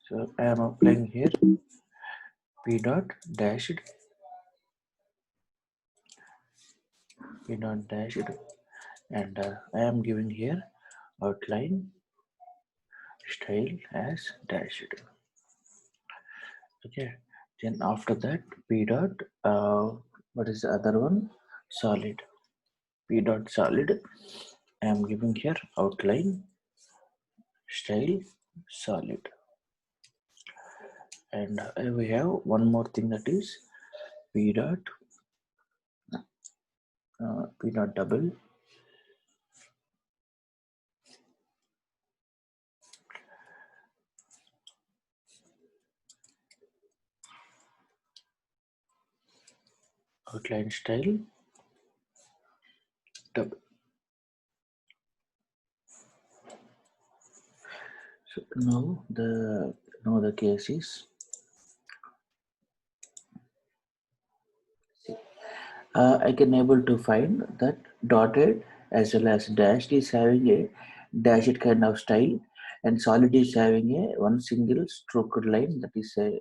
So I am applying here p dot dashed and I am giving here outline style as dashed. Okay, then after that p dot what is the other one, solid, p dot solid. I am giving here outline style solid, and we have one more thing, that is p dot double outline style double. So now the case is, I can able to find that dotted as well as dashed is having a dashed kind of style, and solid is having a one single stroked line, that is a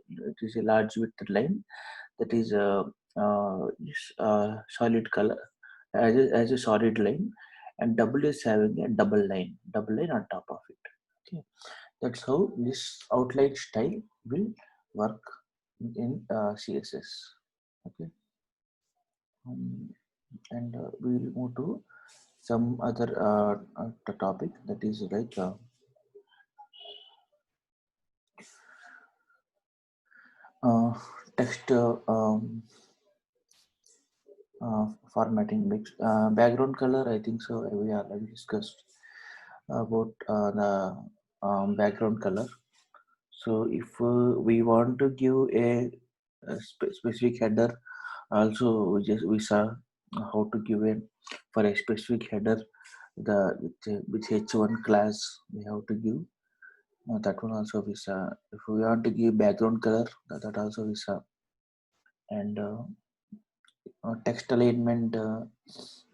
large width line, that is solid color as a solid line, and double is having a double line on top of it. Okay, that's how this outline style will work in CSS. Okay. And we will move to some other topic, that is like text formatting. Background color, I think so we already discussed about the background color. So if we want to give a specific header, also we saw how to give a, for a specific header, with h1 class we have to give that one also we saw. If we want to give background color, that also we saw. And text alignment,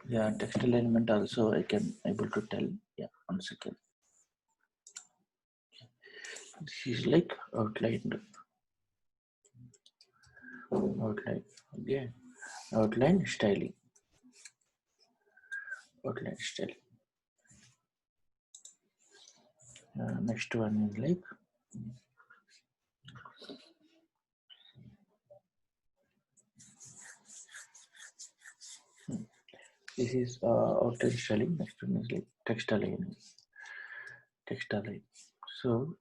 yeah, text alignment also I can able to tell. Yeah, 1 second. This is like outline. Okay, outline styling. Next one is like this is outline styling. Next one is like text aligning. So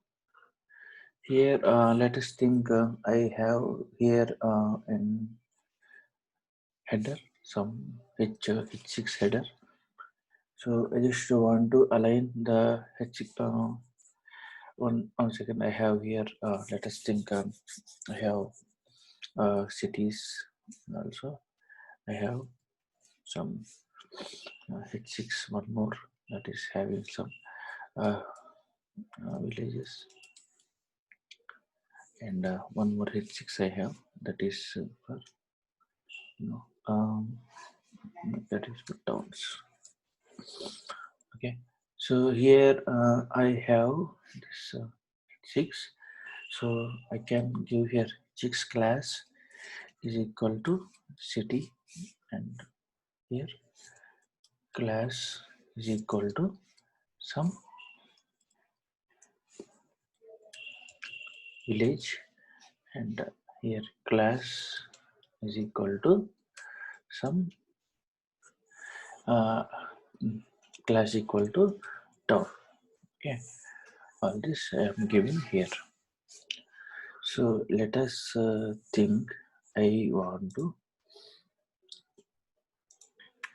here let us think, I have here in header some h6 header. So I just want to align the h6. One second, I have here, let us think, I have cities also. I have some h6, one more, that is having some villages, and one more h6 I have, that is for that is for towns. Okay, so here I have this 6, so I can give here 6 class is equal to city, and here class is equal to some village, and here class is equal to some class equal to town. Okay, all this I am giving here. So let us think I want to.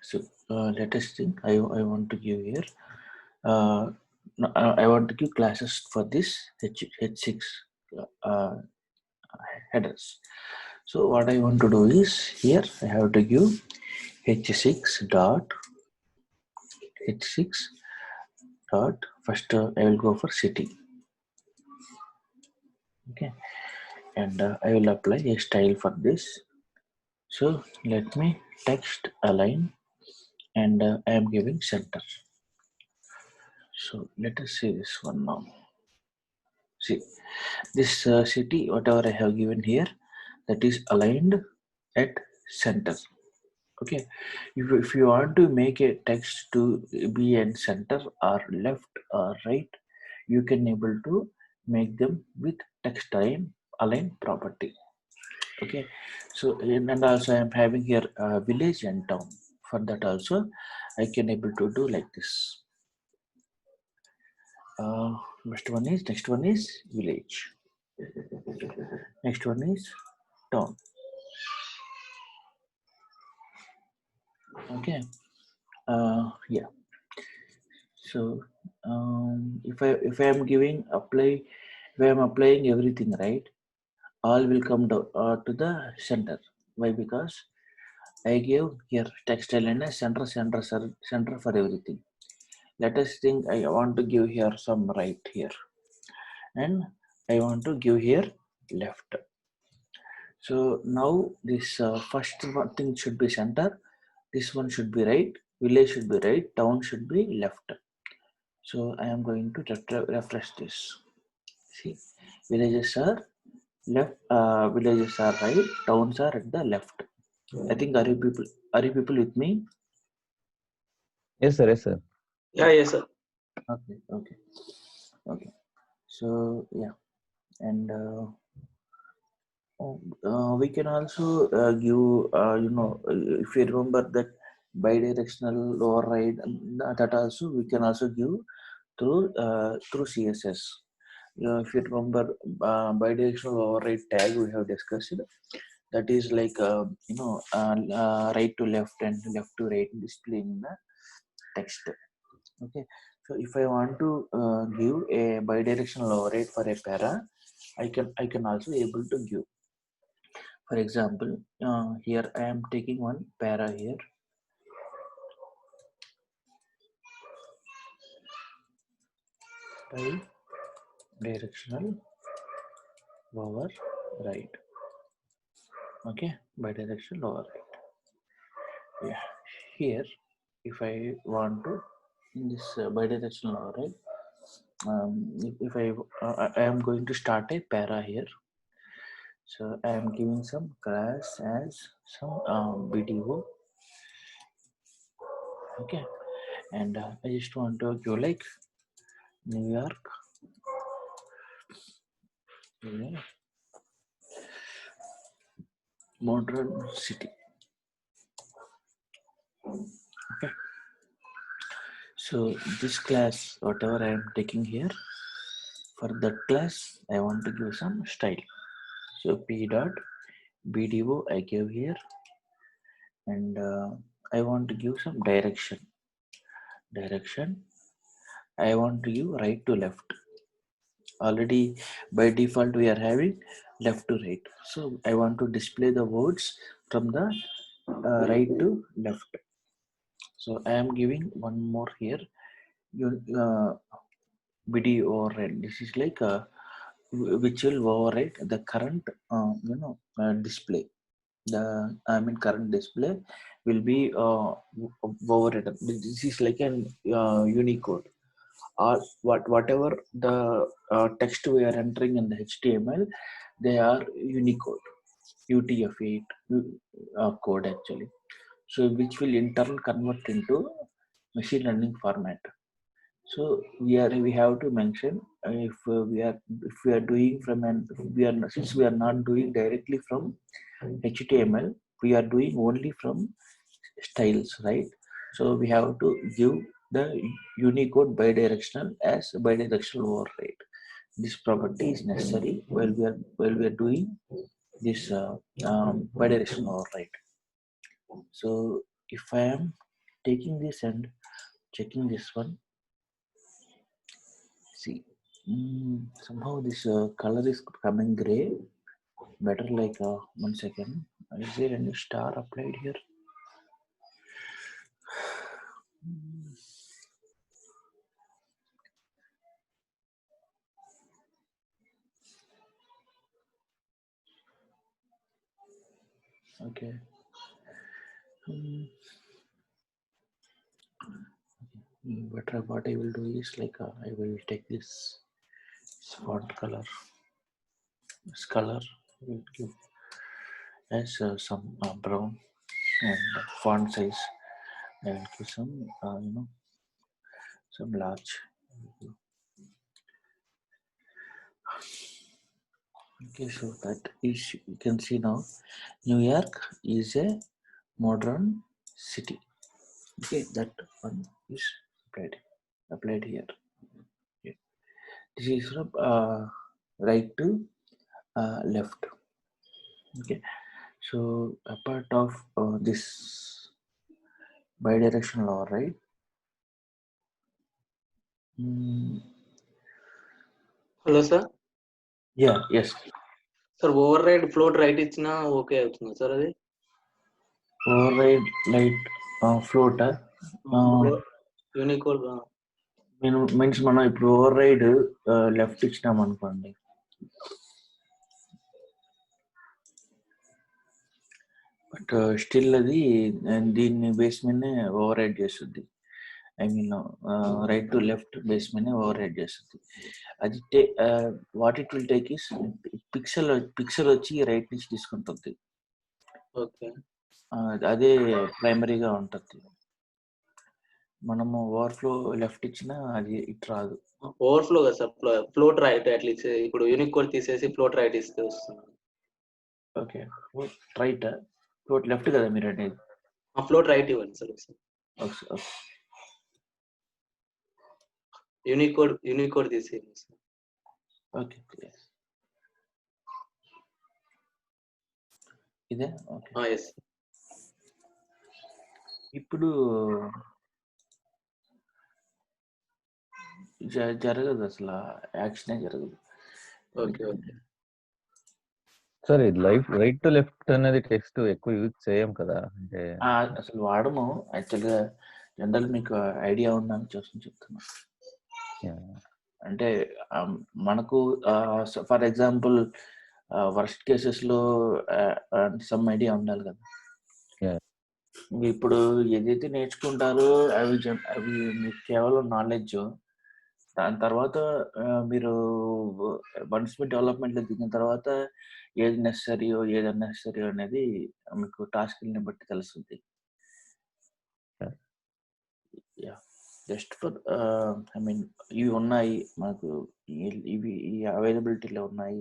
So let us think I want to give here. I want to give classes for this H6 headers. So what I want to do is, here I have to give h6 dot first I will go for city. Okay, and I will apply a style for this. So let me text align, and I am giving center. So let us see this one now. See, this city, whatever I have given here, that is aligned at center. Okay, if you want to make a text to be in center or left or right, you can able to make them with text align property. Okay, so and also I am having here village and town. For that also, I can able to do like this. Next one is village. Next one is town. Okay. Yeah. So if I am giving apply, if I am applying everything right, all will come down to the center. Why? Because I gave here textile and a center for everything. Let us think I want to give here some right here, and I want to give here left. So now this first one thing should be center. This one should be right. Village should be right. Town should be left. So I am going to refresh this. See, villages are left. Villages are right. Towns are at the left. I think are you people with me? Yes, sir. Yes, sir. Yeah, yes, sir. Okay. Okay. Okay. So yeah, and we can also give if you remember that bidirectional override, that also we can also give through CSS. If you remember bidirectional override tag we have discussed, that is like right to left and left to right displaying the text. Okay, so if I want to give a bidirectional override for a para, I can also able to give. For example, here I am taking one para here. Bidirectional override. Okay, bidirectional override. Yeah, here if I want to in this bidirectional override, if I am going to start a para here. So I am giving some class as some BDO. Okay, and I just want to go like New York, yeah, modern city. Okay, so this class, whatever I am taking here, for that class, I want to give some style. So p dot bdo I give here, and I want to give some direction. I want to give right to left. Already by default we are having left to right. So I want to display the words from the right to left. So I am giving one more here. Uh, BD override. This is like which will override the current display. The current display will be overridden. This is like an Unicode, or whatever the text we are entering in the HTML, they are Unicode, UTF-8 code actually. So which will in turn convert into machine learning format. So we have to mention if we are doing from an we are since we are not doing directly from HTML, we are doing only from styles, right? So we have to give the Unicode bidirectional as bidirectional override. This property is necessary while we are doing this bidirectional override. So if I am taking this and checking this one, see, somehow this color is coming gray. Better like 1 second. Is there any star applied here? Okay. But what I will do is like I will take this font color. This color will give as some brown, and font size I will give some some large. Okay, so that is, you can see now, New York is a modern city. Okay, that one is applied here. Okay. This is from right to left. Okay, so a part of this bidirectional override. Hello sir Yeah, yes. Sir override float right ఇచ్చినా okay అవుతుందా sir అది Override light floater. Unicode means మనం ఇప్పుడు over ride left ఇచ్చినాం అనుకోండి, but still అది దీన్ని base మీదనే ఓవర్ రైడ్ చేస్తుంది. I mean right to left base మీదనే ఓవర్ రైడ్ చేస్తుంది. అది what it will take is pixel వచ్చి రైట్ నుంచి తీసుకుంటుంది. ఓకే అదే ప్రైమరీగా ఉంటుంది. మనము ఓవర్ఫ్లో లెఫ్ట్ ఇచ్చినా అది ఇట్ రాదు. ఓవర్ఫ్లో కదా సార్ ఫ్లోట్ రైట్ అట్లీస్ట్ ఇప్పుడు యూనిక్ కోడ్ తీసేసి ఫ్లోట్ రైట్ ఇస్తే వస్తుంది. ఓకే, రైట్ ఫ్లోట్ లెఫ్ట్ కదా మీరు అనేది, ఫ్లోట్ రైట్ ఇవ్వండి సార్ యూనిక్ కోడ్ తీసేయండి సార్. ఓకే, ఇదే ఓకే. ఎస్ ఇప్పుడు జరగదు, అసలు యాక్షనే జరగదు. ఓకే ఓకే సార్ ఇది రైట్ టు లెఫ్ట్ అనేది టెక్స్ట్ ఎక్కువ యూజ్ చేయం కదా, అంటే అసలు వాడము యాక్చువల్గా. జనరల్ మీకు ఐడియా ఉందని చెప్తున్నా. అంటే మనకు ఫర్ ఎగ్జాంపుల్ వర్స్ట్ కేసెస్లో సమ్ ఐడియా ఉండాలి కదా. ఇప్పుడు ఏదైతే నేర్చుకుంటారో అవి మీకు కేవలం నాలెడ్జ్. దాని తర్వాత మీరు వన్స్ మీ డెవలప్మెంట్లో దిగిన తర్వాత ఏది నెసరీయో ఏది అన్నెసరీయో అనేది మీకు టాస్క్ని బట్టి తెలుస్తుంది. జస్ట్ ఫర్ ఐ మీన్ ఇవి ఉన్నాయి మనకు, ఇవి ఈ అవైలబిలిటీలో ఉన్నాయి,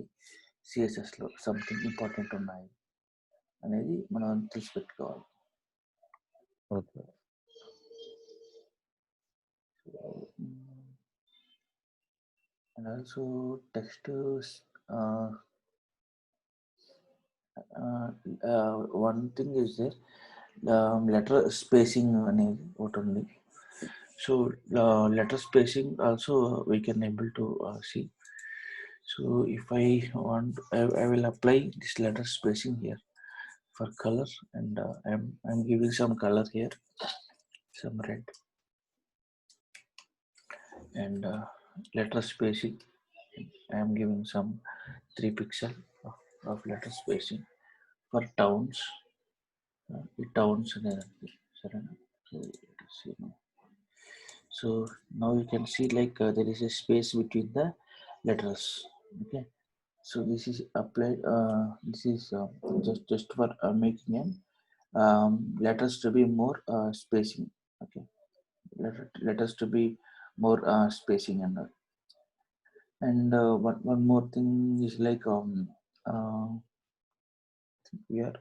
సిఎస్ఎస్లో సంథింగ్ ఇంపార్టెంట్ ఉన్నాయి అనేది మనం తెలిసి పెట్టుకోవాలి. Okay, and also text one thing is there, letter spacing అనేది ఒకటి ఉంది. So letter spacing also we can able to see. So if I want, I will apply this letter spacing here for color, and I'm giving some color here, some red, and letter spacing I am giving some 3 pixel of letter spacing for towns. Towns so now you can see like there is a space between the letters. Okay, so this is applied, this is just for making an letters to be more spacing. Okay, letters to be more spacing, and one more thing is like here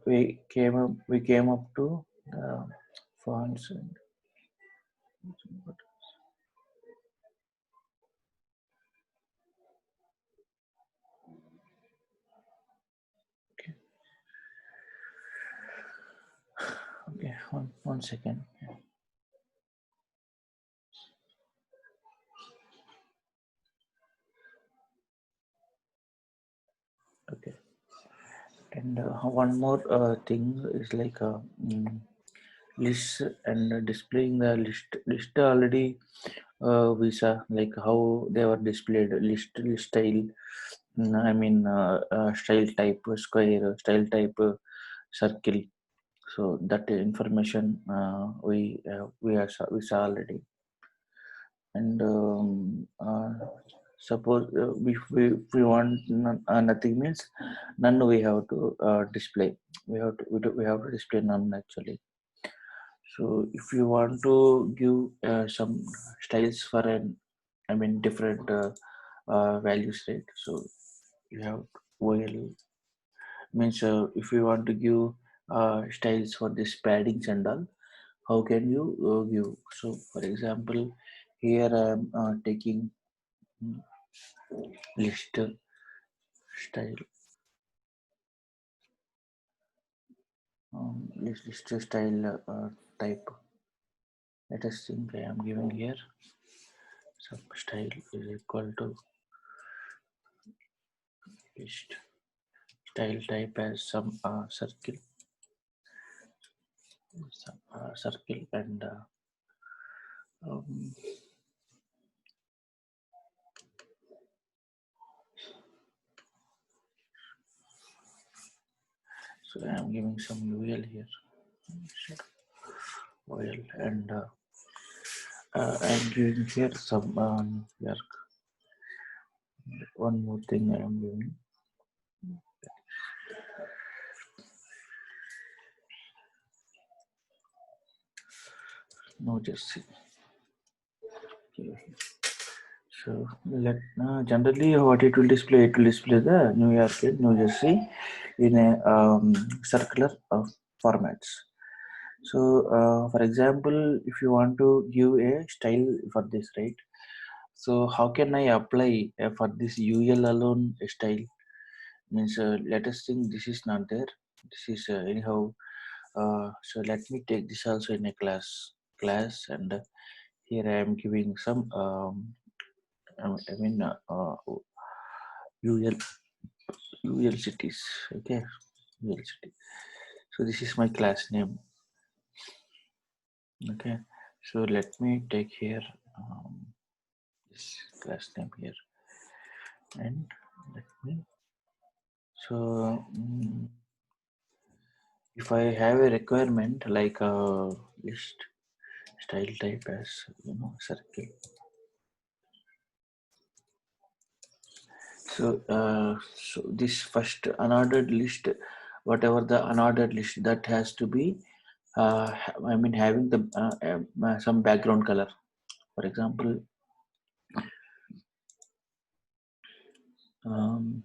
we came up to fonts and okay, one second. Okay, and one more thing is like list and displaying the list already we saw like how they were displayed. List style, I mean style type square, style type circle. So that information we saw already. And suppose if we want nothing means none, we have to display. We have to display none actually. So if you want to give some styles for an, I mean, different values, right? So you have OL means if you want to give styles for this paddings and all, how can you give? So for example, here I am taking list style, list style type. Let us think. I am giving here sub style is equal to list style type as some circle, circle, and um, so I am giving some UL here, UL, and I am giving here some here. One more thing I am giving. No, just see. Okay. So let generally what it will display the New York and New Jersey in a circular formats. So for example, if you want to give a style for this, right? So how can I apply for this UL alone style? Means let us think this is not there. This is anyhow. So let me take this also in a class, and here I am giving some I mean UL UL cities. Okay, UL city. So this is my class name. Okay, so let me take here this class name here, and let me. So if I have a requirement like a list style type as circle. So this first unordered list, whatever the unordered list, that has to be I mean having the some background color. For example,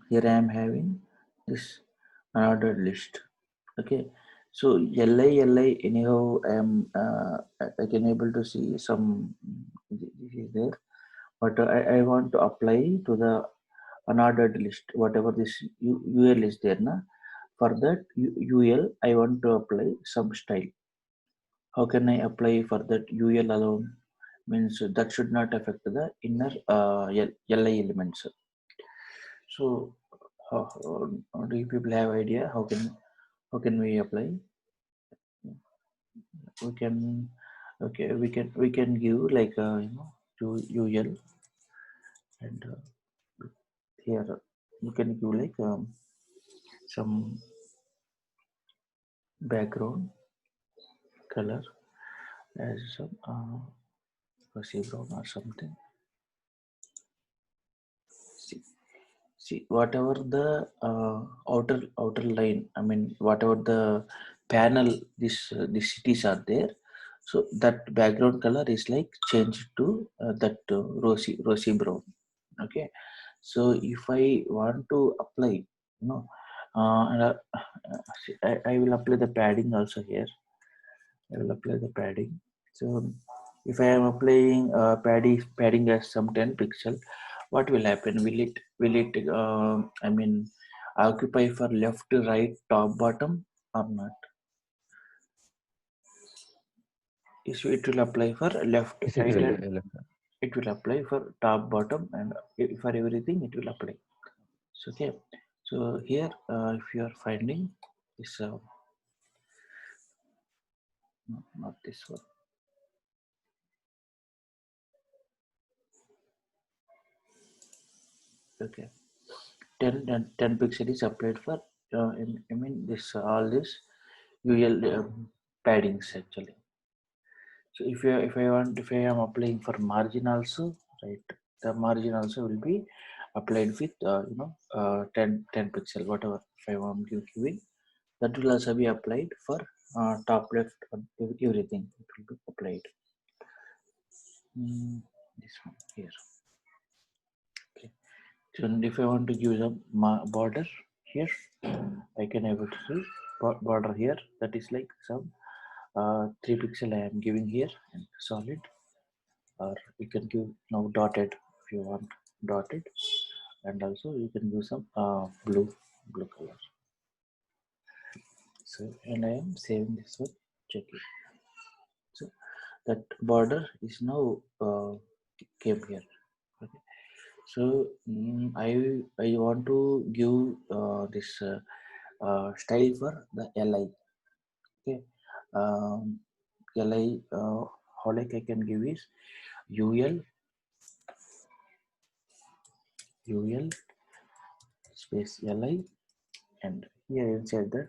here I am having this unordered list. Okay, so li anyhow I can able to see some this is there, but I want to apply to the unordered list whatever this UL is there na. For that UL I want to apply some style. How can I apply for that UL alone? Means that should not affect the inner LI elements. So do you people have idea how can we apply? We can, okay, we can give like UL, and here you can give like some background color as some fuzzy brown or something. See whatever the outer line, I mean whatever the panel these cities are there, so that background color is like changed to that rosy brown. Okay, so if I want to apply, and, I will apply the padding also here. I will apply the padding. So if I am applying padding as some 10 pixel, what will happen? Will it I mean occupy for left, right, top, bottom, or not? It will apply for left, Yes, right, it will. and it will apply for top, bottom, and for everything it will apply. So okay, so here if you are finding this no, not this one. Okay, 10 pixel is applied for I mean this all this UL paddings actually. So if I am applying for margin also, right, the margin also will be applied with 10 pixel, whatever. If I want to give it, that will also be applied for top left, everything it will be applied. This one here. Okay. So if I want to give a border here, I can able to see border here. That is like some 3 pixel I am giving here and solid, or you can give now dotted if you want dotted, and also you can use some blue color. So, and I am saving this one, check it. So that border is now came here. Okay. So I want to give this style for the li. Okay. Li how like I can give is ul space li, and here inside that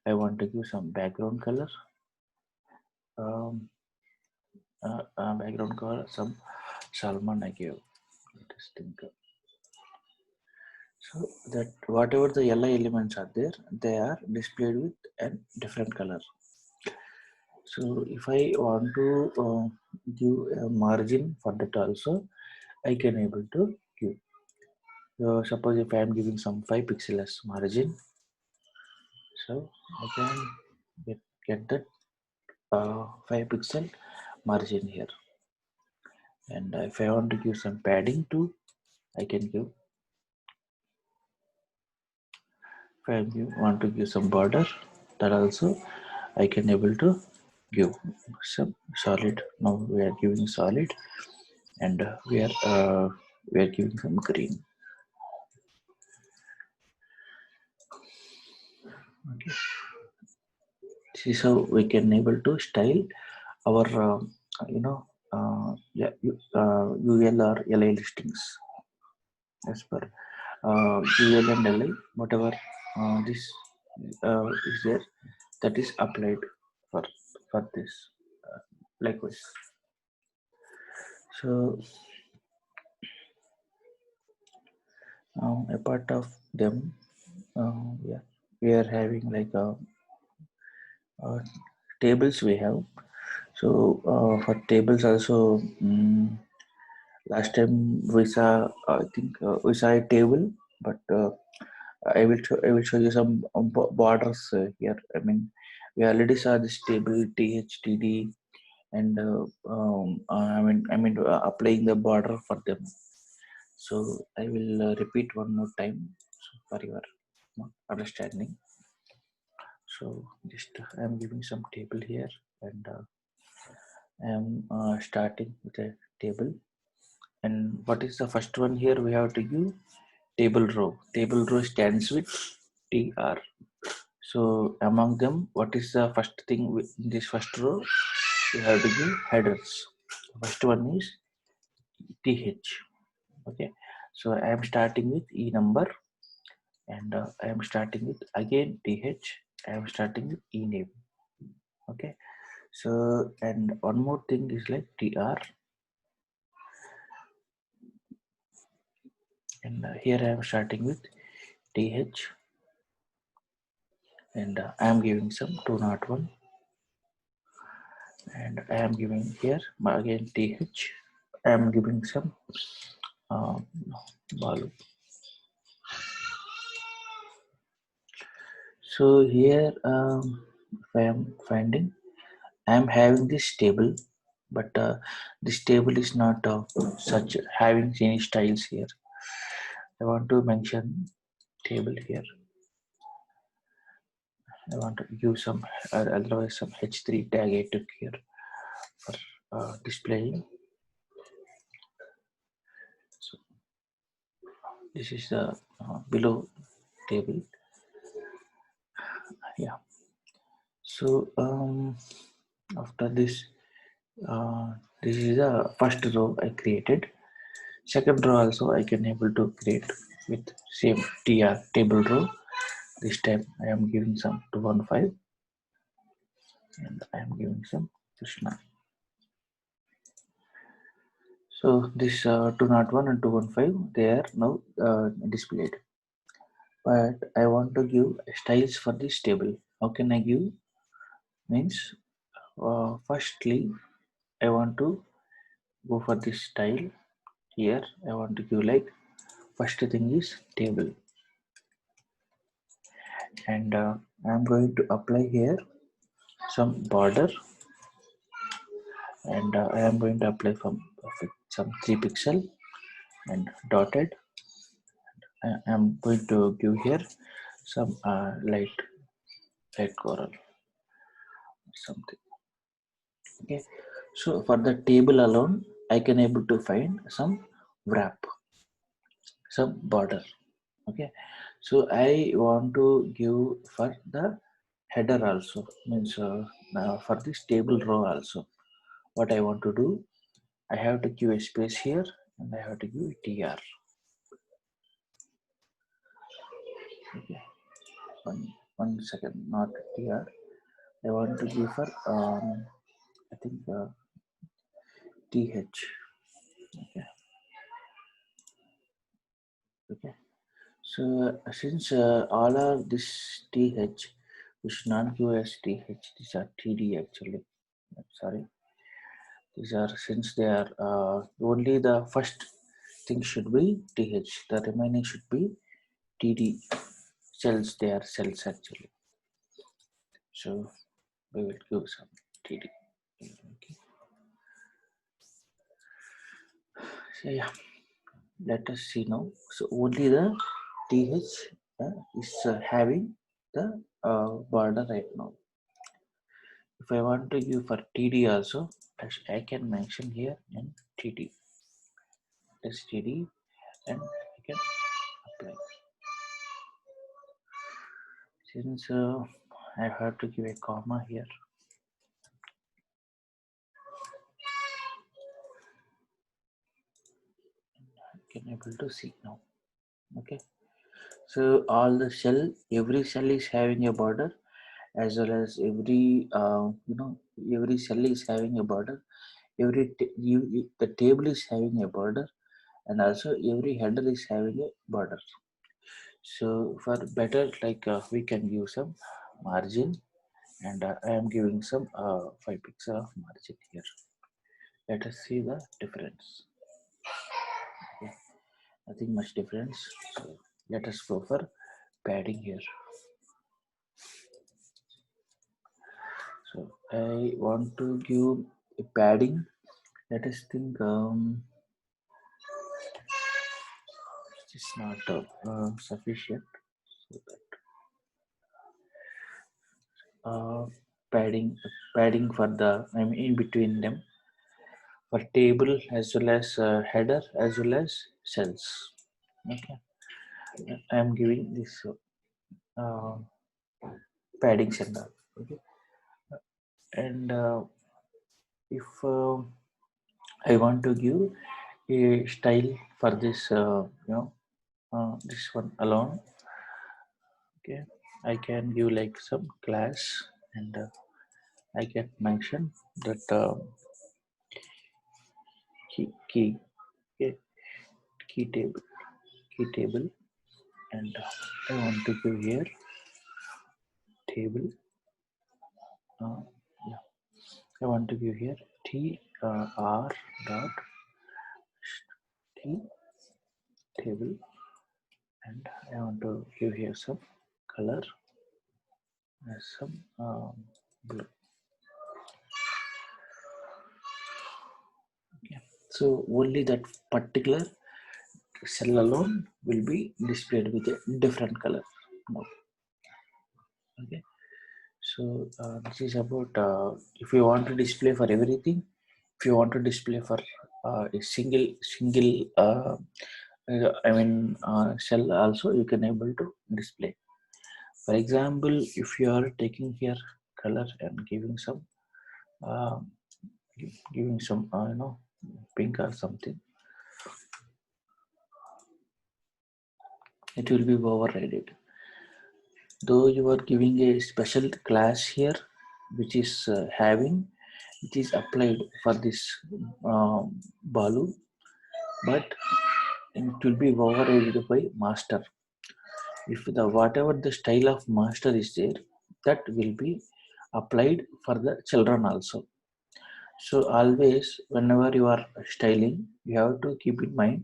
I want to give some background color. Background color some salmon I give. Let us think. So that whatever the li elements are there, they are displayed with a different color. So if I want to give a margin for that also, I can able to give. Suppose if I am giving some 5 pixel as margin, so I can get that 5 pixel margin here. And if I want to give some padding too, I can give. If I want to give some border, that also I can able to give some solid. Now we are giving solid, and we are giving some green. Okay. This is how we can able to style our UL or LI listings as per UL and LI, whatever this is there, that is applied for this likewise. So a part of them, we are having like tables we have. So for tables also, last time we saw, I think we saw a table, but I will show you some borders here. I mean, we already saw this table THTD, and applying the border for them. So I will repeat one more time for your understanding. So just I am giving some table here, and I am starting with a table. And what is the first one here? We have to give table row. Table row stands with TR. So among them, what is the first thing in this first row? We have to give headers. First one is TH. Okay. So I am starting with E number, and I am starting with again TH. I am starting with E name. Okay. So, and one more thing is like TR, and here I am starting with TH, and I am giving some 201, and I am giving here again TH. I am giving some Balu. So here if I am finding, I am having this table, but this table is not such having any styles here. I want to mention table here. I want to use some otherwise some H3 tag I took here for displaying. So this is the below table. Yeah. So after this, this is the first row I created. Second row also I can able to create with same TR table row. This time I am giving some 215, and I am giving some Krishna. So So this 201 and 215 they are now displayed. But I want to give styles for this table. How can I give? Means firstly I want to go for this style. Here I want to give like first thing is table, and I am going to apply here some border, and I am going to apply some 3 pixel and dotted. I am going to give here some light coral or something. Okay, so for the table alone I can able to find some wrap, some border. Okay, so I want to give for the header also, means for this table row also. What I want to do, I have to give a space here and I have to give tr. Okay, one second, not tr. I want to give for I think th. Okay, okay. So since all are this th, we should not give as th. These are td actually. Sorry, these are, since they are only the first thing should be th. The remaining should be td. Cells, they are cells actually. So we will give some td. Okay. So yeah, let us see now. So only the th is having the border right now. If I want to give for td also, I can mention here in td, std, and I can apply. Since I have to give a comma here, I can able to see now. Okay, so all the cell, every cell is having a border, as well as every every cell is having a border. The table is having a border, and also every header is having a border. So for better, like we can give some margin, and I am giving some 5 pixel of margin here. Let us see the difference. Okay. Nothing much difference. So let us go for padding here. So I want to give a padding. Let us think. It's not sufficient. So that padding for the, I mean, in between them, for table as well as header as well as cells. Okay, I am giving this uh, padding center. Okay, and if I want to give a style for this, this one alone. Okay, I can give like some class, and I can mention that key, okay, key table, and I want to give here table. Yeah, I want to give here t r dot t table, and I want to give here some color as some blue. Okay, so only that particular cell alone will be displayed with a different color now. Okay, so this is about if you want to display for everything. If you want to display for a single cell also, you can able to display. For example, if you are taking here color and giving some uh, pink or something, it will be overridden. Though you are giving a special class here, which is applied for this Balu. but it will be overridden by master. If the whatever the style of master is there, that will be applied for the children also. So always whenever you are styling, you have to keep in mind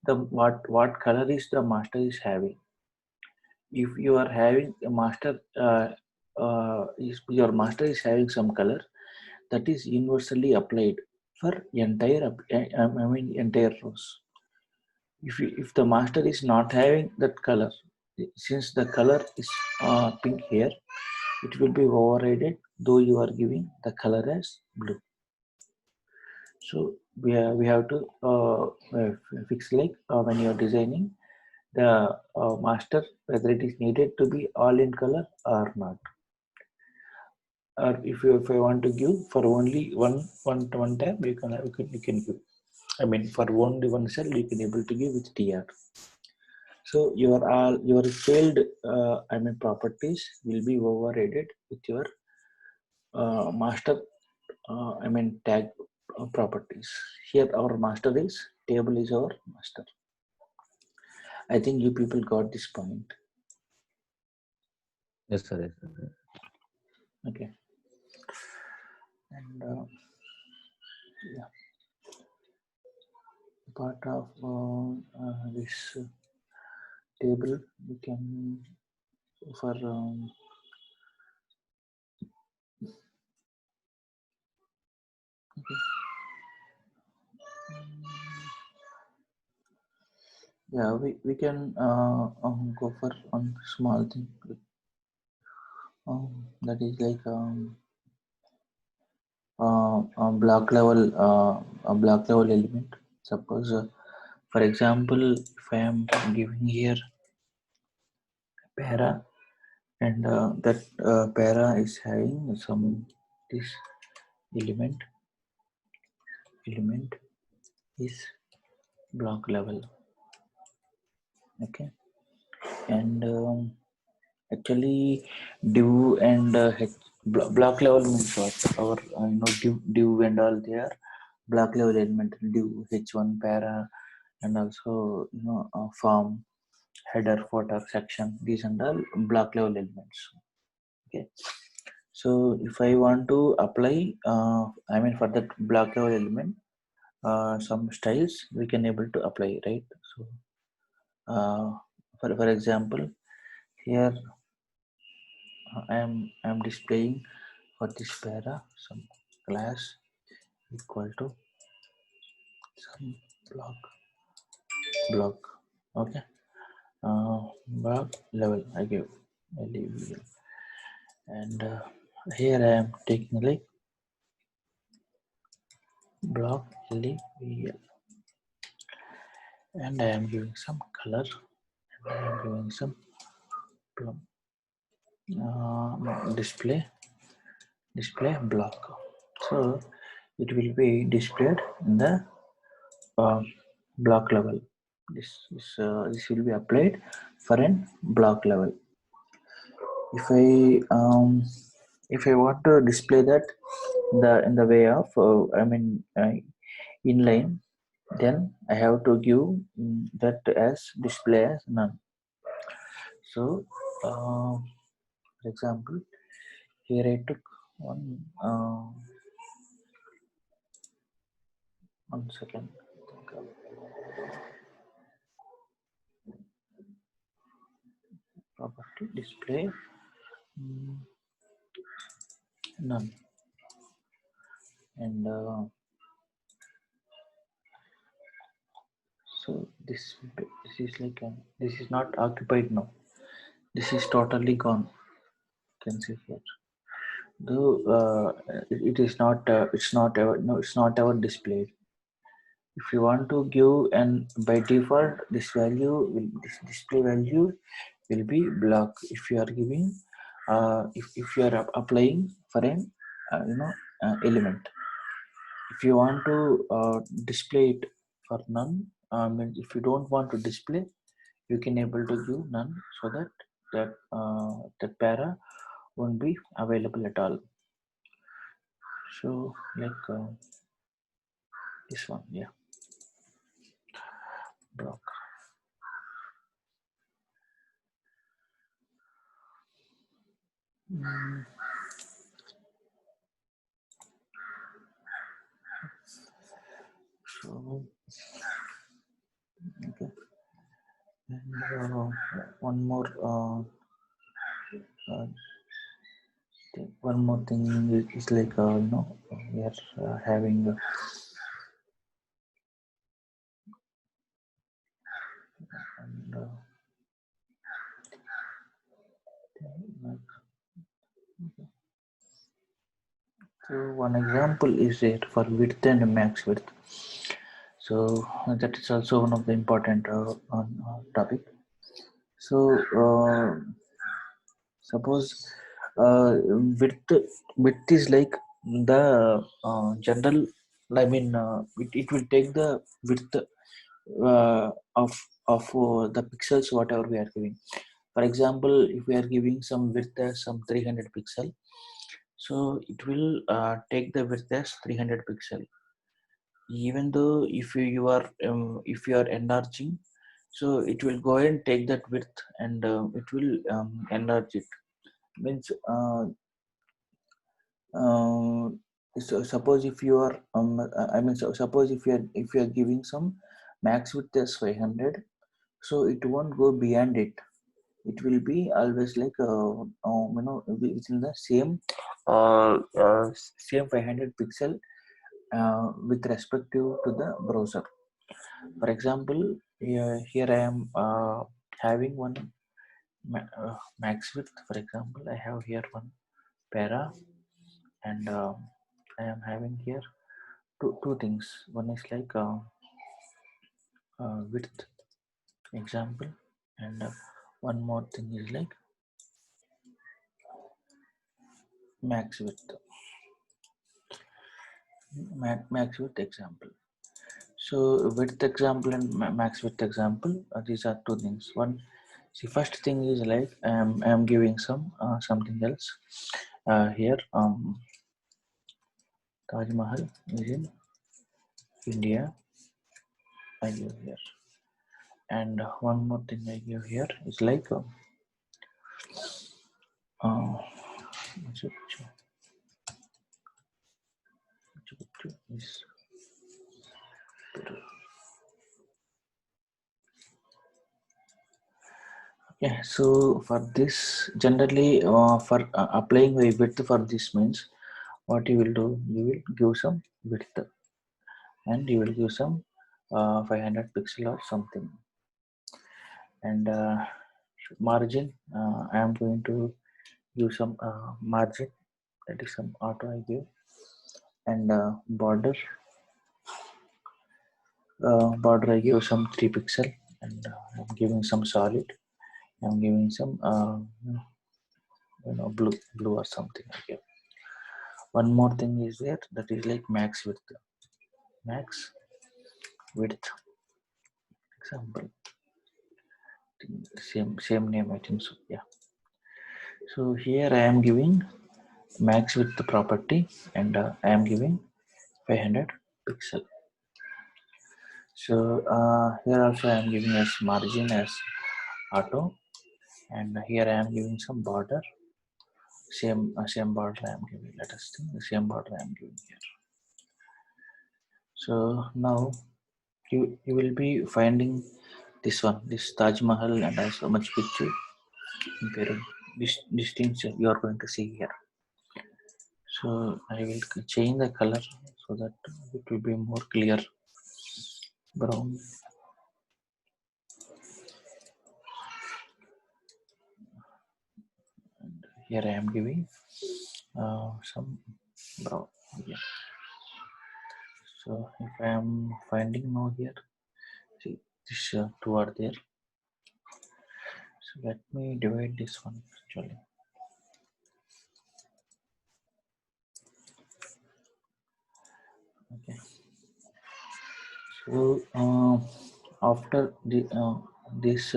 the what color is the master is having. If you are having a master, is your master is having some color, that is universally applied for entire rows. If the master is not having that color, since the color is pink here, it will be overridden though you are giving the color as blue. So we have to fix like when you are designing the master, whether it is needed to be all in color or not. Or if I want to give for only one tab, you can give. I mean for only one cell you can able to give with tr. So your failed properties will be overridden with your master tag properties. Here our master is table is our master. I think you people got this point. Yes, sir. Yes, sir. Okay. And yeah, part of this table we can for okay. Yeah, we can go for one small thing. That is like a block level element. Suppose, for example, if I am giving here para, and that para is having some this element is block level. Okay, and actually div and block level means what? Our div and all they are block level element. Div h1 para and also form, header, footer, section. These and all block level elements. Okay, so if I want to apply, for that block level element, some styles we can able to apply, right? So for example, here I am displaying for this para some class equal to some block. Okay, block level I give level, and here I am taking like block level, and I am giving some color, and I am giving some display block. So it will be displayed in the block level. This will be applied for an block level. If I want to display that in the way of inline, then I have to give that as display as none. So for example, here I took one second. Property display none, and so this is like this is not occupied now. This is totally gone. You can see here. Though it is not. It's not ever. No, it's not ever displayed. If you want to give, and by default this value will this display value will be block. If you are giving if you are applying for an element, if you want to display it for none, means if you don't want to display, you can able to give none, so that para won't be available at all. So like this one, yeah. block. So okay, and one more uh, one more thing is like we are having and so one example is there for width and max width. So that is also one of the important topic. So suppose width is like the general. I mean, it will take the width of the pixels whatever we are giving. For example, if we are giving some width as some 300 pixel, so it will take the width as 300 pixel. Even though if you are enlarging, so it will go and take that width and it will enlarge it. Means so suppose if you are suppose if you are giving some max width as 500, so it won't go beyond it. It will be always like within the same 500 pixel with respect to the browser. For example, here I am having one max width. For example, I have here one para, and I am having here two things. One is like width example, and one more thing is like max width. Max width example. So width example and max width example, these are two things. One, see, first thing is like I am giving some something else here. Taj Mahal is in India. I give here, and one more thing I give here is like is yeah. So for this, generally for applying the width for this means, what you will do, you will give some width and you will give some 500 pixel or something, and margin I am going to use some margin, that is some auto I give, and border I give some 3 pixel, and I'm giving some solid, I'm giving some blue or something. Okay, one more thing is there, that is like max width example, same name I think so. Yeah, so here I am giving max width property, and I am giving 500 pixel. So here also I am giving as margin as auto, and here I am giving some border, same border I am giving. Let us think the same border I am giving here. So now you will be finding this one, this Taj Mahal and also Machu Picchu comparing these things you are going to see here. So I will change the color so that it will be more clear brown. And here I am giving some brown. Yeah. So if I am finding now here, see this two are there. So let me divide this one actually. Okay. So after the this,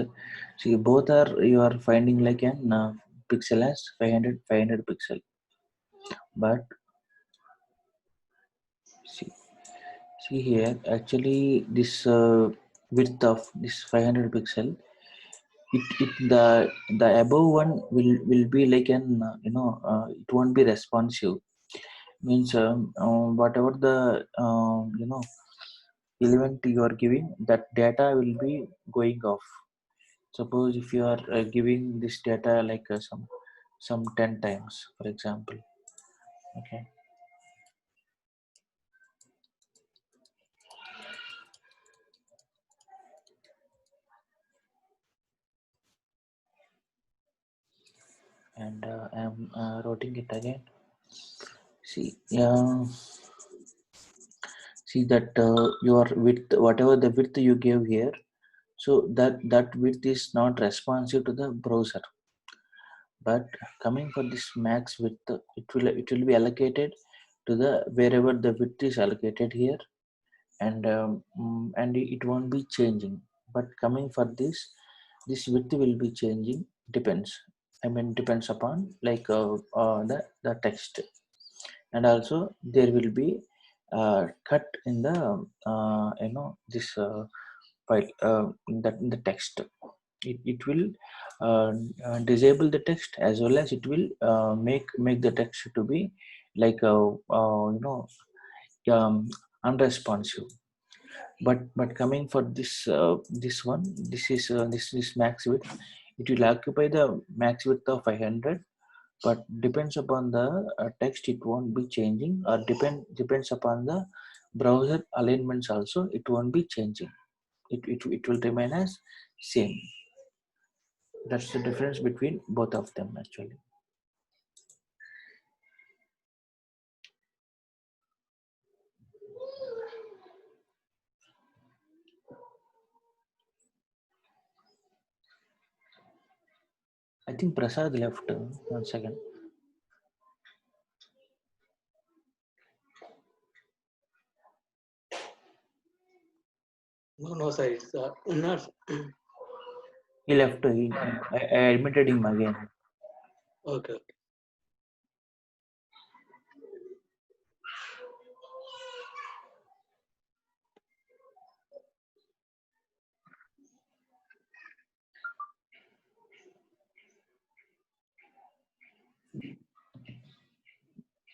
see both are you are finding like an pixel as 500 pixel, but see here actually this width of this 500 pixel, the above one will be like an it won't be responsive. Means whatever the element you are giving, that data will be going off. Suppose if you are giving this data like some 10 times, for example. Okay. And I am writing it again. See, see that your width, whatever the width you gave here, so that width is not responsive to the browser. But coming for this max width, it will be allocated to the wherever the width is allocated here, and it won't be changing. But coming for this width will be changing, depends. I mean, depends upon like the text. And also there will be cut in the this file, in the text. It will disable the text, as well as it will make the text to be like unresponsive. But coming for this one, this max width, it will occupy the max width of 500. But depends upon the text, it won't be changing, or depends upon the browser alignments also, it won't be changing. It will remain as same. That's the difference between both of them actually. I think Prasad left. 1 second. No, sir. It's not. He left. I admitted him again. Okay.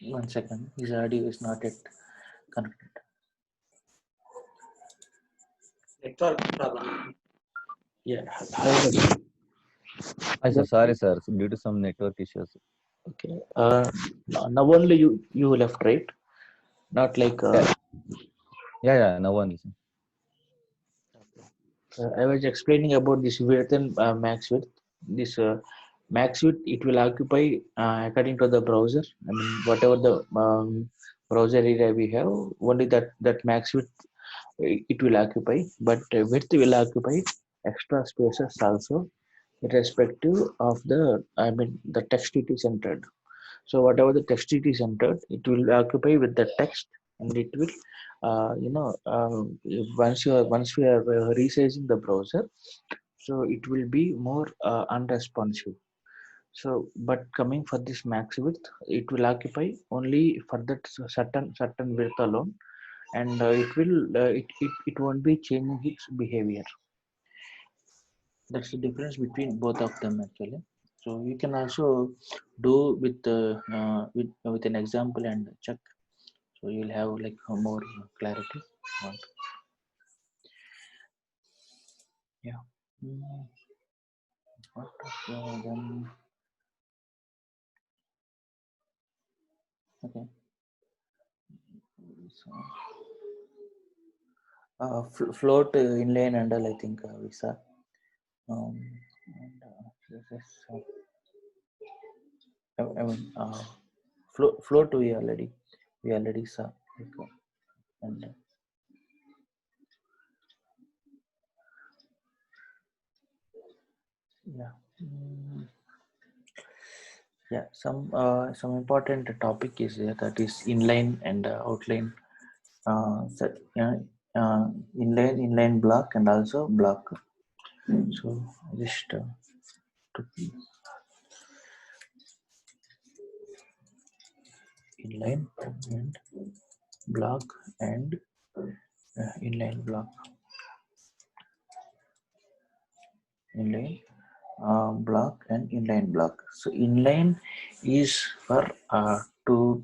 1 second. His audio is not yet connected. Network problem. Yeah. Hi, sir. Sorry, sir. Due to some network issues. Okay. Now only you left, right? Not like. Yeah. No one is. I was explaining about this width and max width. This max width, it will occupy according to the browser. I mean, whatever the browser area we have, only that max width it will occupy. But width will occupy extra spaces also, irrespective of the, I mean, the text it is entered. So whatever the text it is entered, it will occupy with the text, and it will once we are resizing the browser, so it will be more unresponsive. So but coming for this max width, it will occupy only for that certain width alone, and it won't be changing its behavior. That's the difference between both of them actually. So you can also do with an example and check, so you'll have like more clarity. Yeah. What then? Okay. So, float inline handle, I think we saw. And CSS, I mean, float we already saw. Like, and yeah. Yeah, some important topic is there, that is inline and outline. So, yeah, inline block and also block. So just to inline and block and inline block. inline block and inline block. So inline is for to,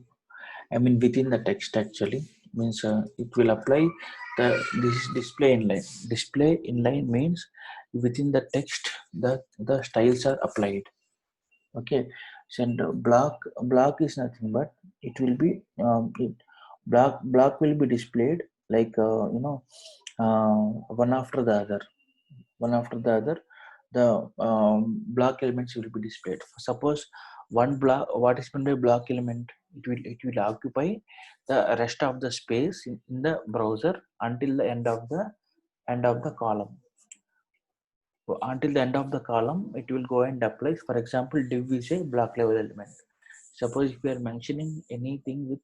I mean, within the text actually, means it will apply this display inline. Display inline means within the text the styles are applied. Okay, so and block is nothing but it will be block will be displayed like one after the other, one after the other. The block elements will be displayed. Suppose one block, what is meant by block element? It will occupy the rest of the space in the browser until the end of the column. So until the end of the column, it will go and apply. For example, div is a block level element. Suppose if we are mentioning anything with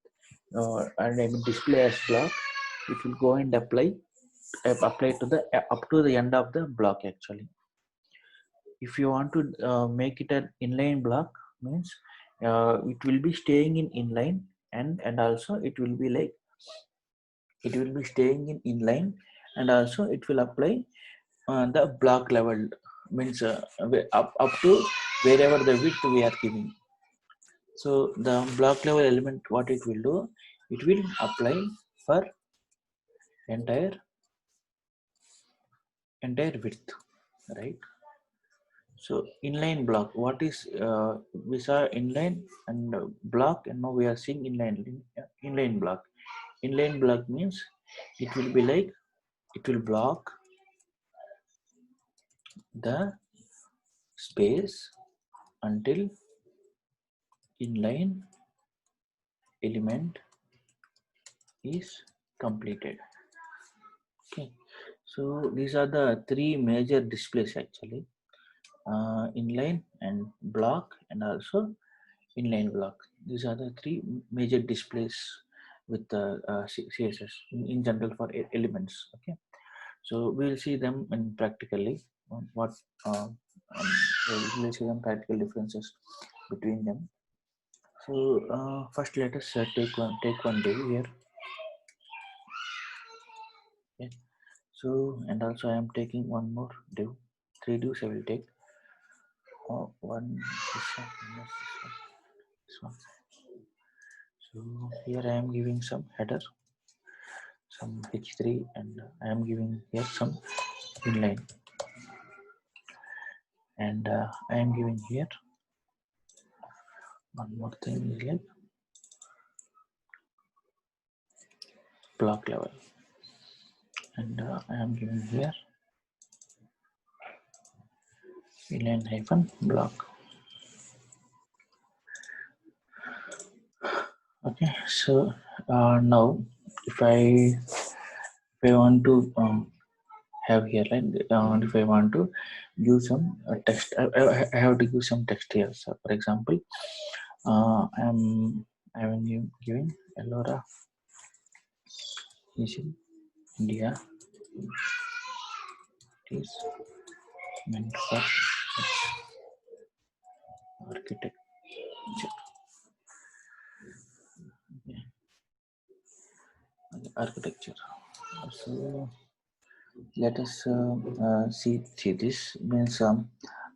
and I mean display as block, it will go and apply to the up to the end of the block actually. If you want to make it an inline block, means it will be staying in inline, and also it will be like it will be staying in inline, and also it will apply the block level, means up to wherever the width we are giving. So the block level element, what it will do, it will apply for entire width, right? So inline block, what is we saw inline and block, and now we are seeing inline block. Inline block means it will be like it will block the space until inline element is completed. Okay, so these are the three major displays actually: inline and block, and also inline block. These are the three major displays with the CSS in general for elements. Okay, so we'll see them in practically what we'll see them practical differences between them. So first, let us take one div here. Okay. So, and also I am taking one more div. 3 divs I will take. One, this one. So here I am giving some header, some h3, and I am giving here some inline, and I am giving here one more thing is like block level, and I am giving here inline hyphen block. Okay, so now if I want to have here, right, if I want to use some text, I have to give some text here. So for example, I'm giving Elora is in India. It is meant for architecture. Okay. Architecture. So let us see this means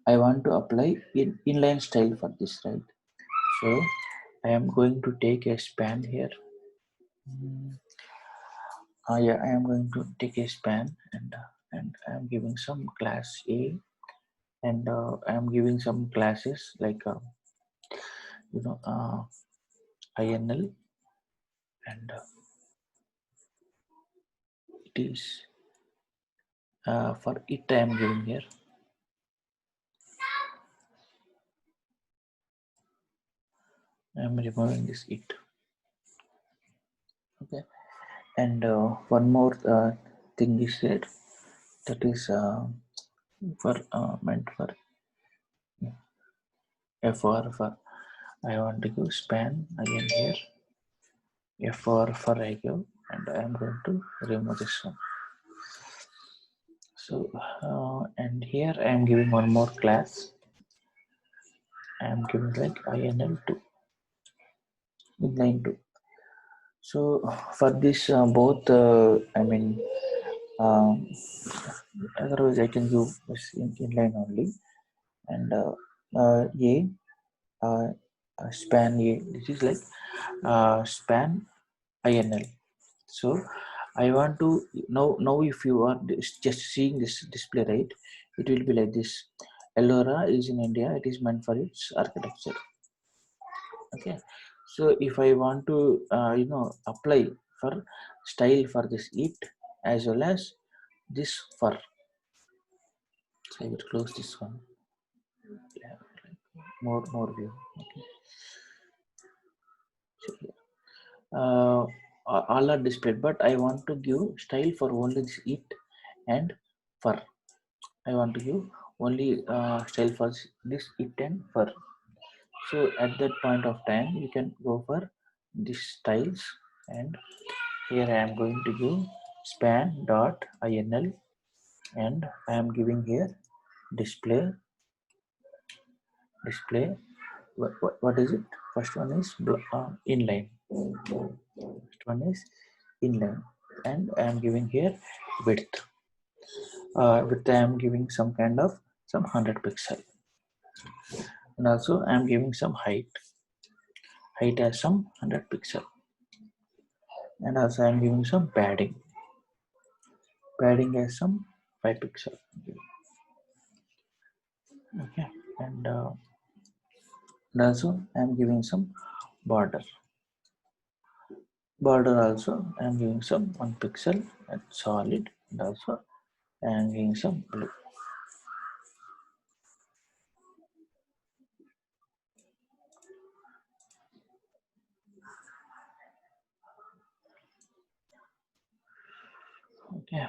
I want to apply inline style for this, right? So I am going to take a span here. Yeah, I am going to take a span, and I am giving some class A, and I am giving some classes like INL, and it is for it I am giving here. I am removing this it. Okay, and one more thing is there, that is for meant for for I want to go span again here, for I go, and I am going to remove this one. So and here I am giving one more class. I am giving like INL2 inline 2. So for this both I mean Um, Otherwise, I can give this inline only. And A, uh, span A. This is like span INL. So I want to now if you are just seeing this display, right, it will be like this. Ellora is in India. It is meant for its architecture. Okay, so if I want to apply for style for this it as well as this for, so I will close this one. Yeah, more view. Okay, so here all are displayed, but I want to give style for only this it and for. I want to give only style for this it and for. So at that point of time, you can go for these styles, and here I am going to give span dot inl, and I am giving here display. What is it? First one is inline. First one is inline, and I am giving here width. Width I am giving some kind of some 100 pixel, and also I am giving some height. Height as some 100 pixel, and also I am giving some padding. Padding as some 5 pixel. Okay, and also I am giving some border. Border also I am giving some 1 pixel and solid, and also I am giving some blue. Okay,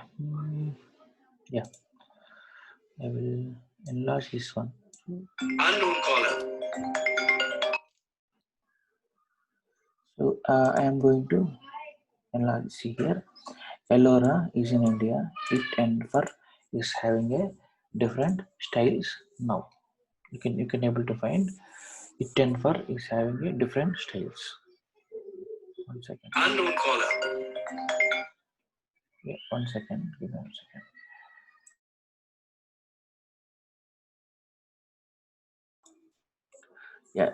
yeah, I will enlarge this one. Unknown caller. So I am going to enlarge. See here, Ellora is in India. It and fur is having a different styles now. You can able to find it and fur is having a different styles. 1 second. Unknown caller. Yeah, 1 second. Give me 1 second.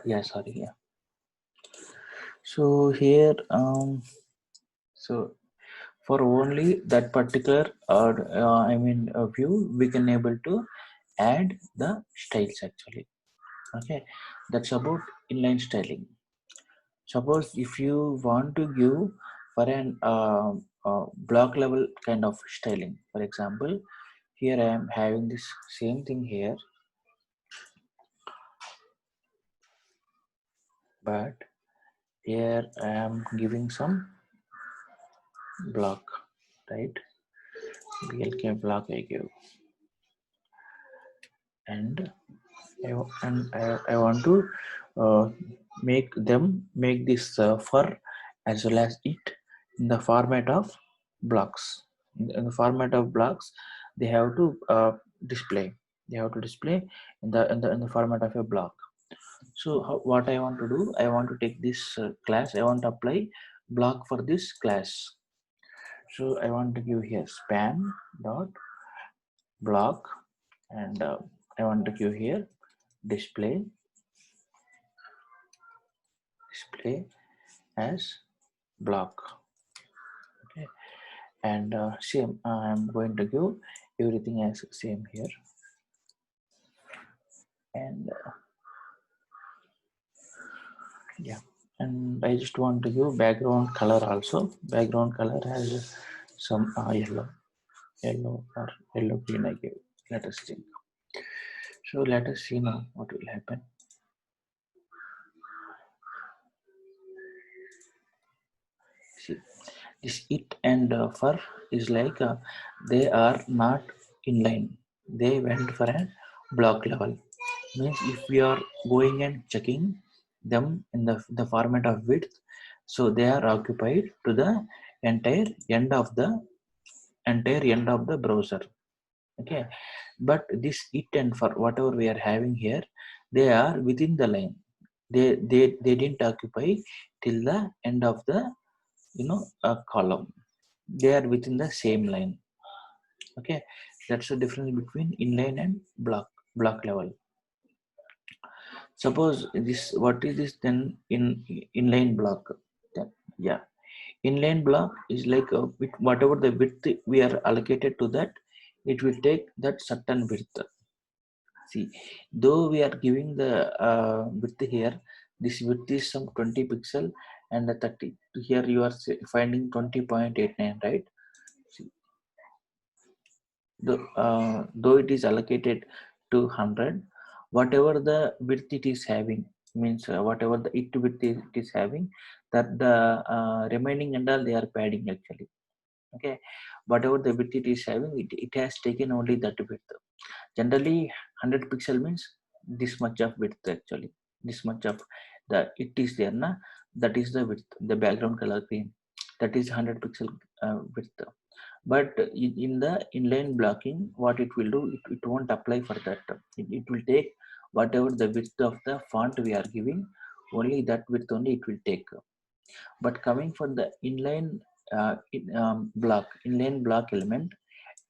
Yeah, sorry. Yeah. So here, so for only that particular view, we can able to add the styles actually. Okay, that's about inline styling. Suppose if you want to give for an block level kind of styling, for example, here I am having this same thing here, but here I am giving some block, right? BLK block I give, and I want to make this fur as well as it in the format of blocks. In the format of blocks, they have to display. They have to display in the format of a block. So what I want to do, I want to take this class. I want to apply block for this class. So I want to give here span dot block, and I want to give here display as block. Okay, and same I'm going to give everything as same here, and yeah, and I just want to give background color also. Background color has some yellow or yellow green I give. Let us see. So let us see now what will happen. See, this it and fur is like they are not inline. They went for a block level. Means if we are going and checking them in the format of width, so they are occupied to the entire end of the browser. Okay, but this it and for whatever we are having here, they are within the line. They didn't occupy till the end of the column. They are within the same line. Okay, that's the difference between inline and block level. Suppose this, what is this then? In inline block, then yeah, inline block is like whatever the width we are allocated to that, it will take that certain width. See, though we are giving the width here, this width is some 20 pixel, and the 30 here you are finding 20.89, right? See, though it is allocated to 100, whatever the width it is having, means whatever the width it is having, that the remaining and all they are padding actually. Okay, whatever the width it is having, it has taken only that width. Generally 100 pixel means this much of width actually, this much of the it is there na, that is the width, the background color green, that is 100 pixel width. But in the inline blocking, what it will do, it won't apply for that. It will take whatever the width of the font we are giving, only that width only it will take. But coming for the inline inline block element,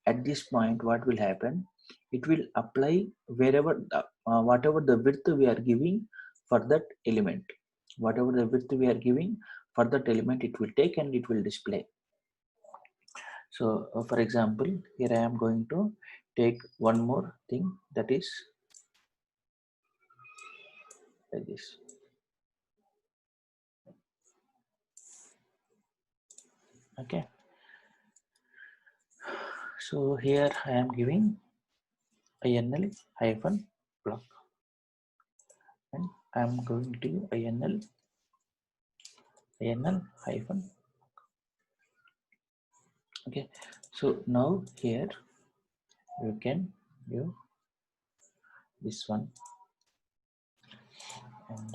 at this point what will happen, it will apply wherever whatever the width we are giving for that element, whatever the width we are giving for that element, it will take and it will display. So for example, here I am going to take one more thing, that is like this. Okay, so here I am giving inl hyphen block, and I am going to inl hyphen. Okay, so now here you can do this one, and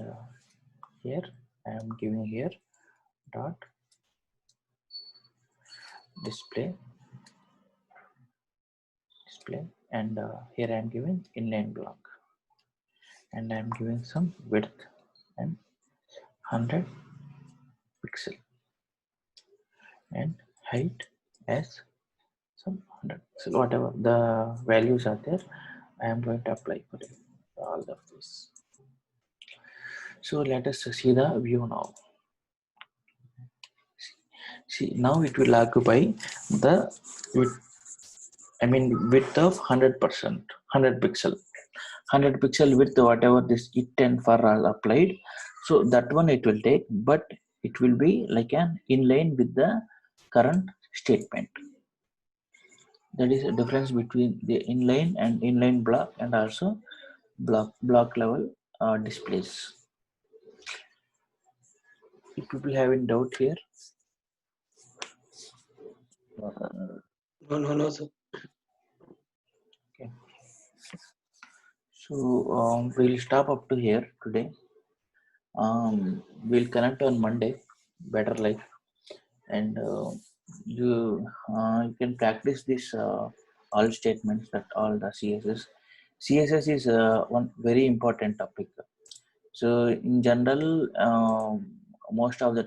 here I am giving here dot display, and here I am giving inline block, and I am giving some width and 100 pixel, and height as some 100 pixel, whatever the values are there, I am going to apply for it, all of this. So let us see the view now. See, now it will occupy the width, width of 100%, 100 pixel, 100 pixel width, whatever this it and for are applied. So that one it will take, but it will be like an inline with the current statement. That is a difference between the inline and inline block, and also block level displays. If people have any doubt here. No, sir. Okay. So we'll stop up to here today. We'll connect on Monday, better life, and you can practice this all statements, that all the CSS is one very important topic. So in general, most of the